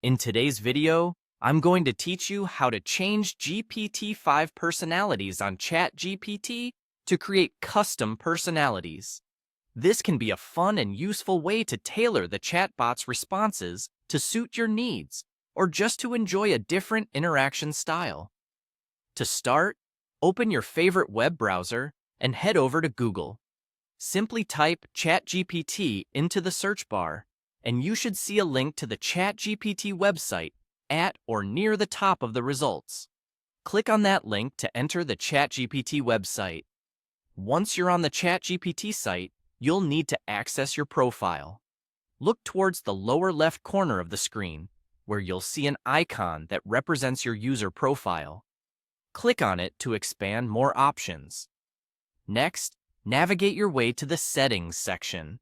In today's video, I'm going to teach you how to change GPT-5 personalities on ChatGPT to create custom personalities. This can be a fun and useful way to tailor the chatbot's responses to suit your needs, or just to enjoy a different interaction style. To start, open your favorite web browser and head over to Google. Simply type ChatGPT into the search bar, and you should see a link to the ChatGPT website at or near the top of the results. Click on that link to enter the ChatGPT website. Once you're on the ChatGPT site, you'll need to access your profile. Look towards the lower left corner of the screen, where you'll see an icon that represents your user profile. Click on it to expand more options. Next, navigate your way to the Settings section.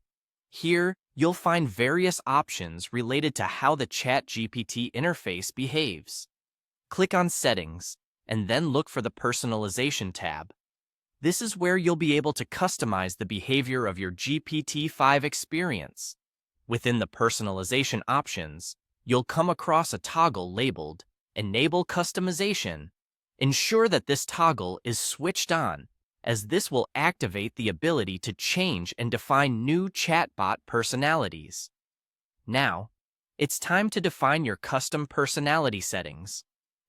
Here, you'll find various options related to how the ChatGPT interface behaves. Click on Settings, and then look for the Personalization tab. This is where you'll be able to customize the behavior of your GPT-5 experience. Within the personalization options, you'll come across a toggle labeled Enable Customization. Ensure that this toggle is switched on, as this will activate the ability to change and define new chatbot personalities. Now, it's time to define your custom personality settings.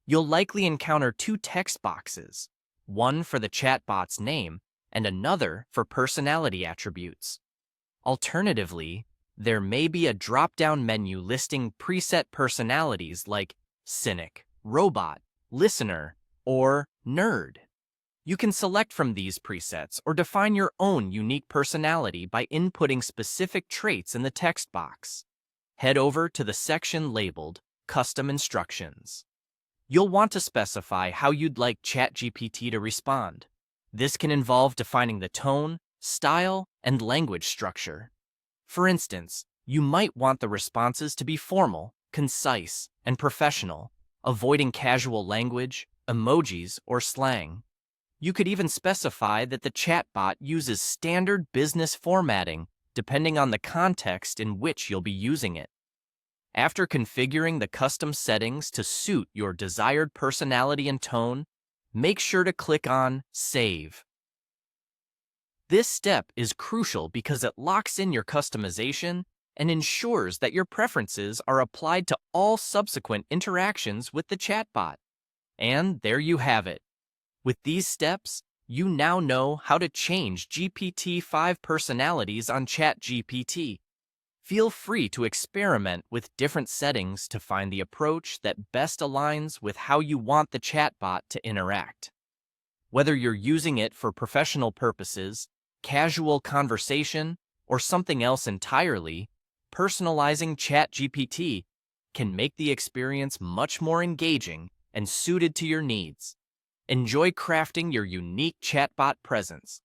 You'll likely encounter two text boxes, one for the chatbot's name and another for personality attributes. Alternatively, there may be a drop-down menu listing preset personalities like cynic, robot, listener, or nerd. You can select from these presets or define your own unique personality by inputting specific traits in the text box. Head over to the section labeled Custom Instructions. You'll want to specify how you'd like ChatGPT to respond. This can involve defining the tone, style, and language structure. For instance, you might want the responses to be formal, concise, and professional, avoiding casual language, emojis, or slang. You could even specify that the chatbot uses standard business formatting depending on the context in which you'll be using it. After configuring the custom settings to suit your desired personality and tone, make sure to click on Save. This step is crucial because it locks in your customization and ensures that your preferences are applied to all subsequent interactions with the chatbot. And there you have it. With these steps, you now know how to change GPT-5 personalities on ChatGPT. Feel free to experiment with different settings to find the approach that best aligns with how you want the chatbot to interact. Whether you're using it for professional purposes, casual conversation, or something else entirely, personalizing ChatGPT can make the experience much more engaging and suited to your needs. Enjoy crafting your unique chatbot presence.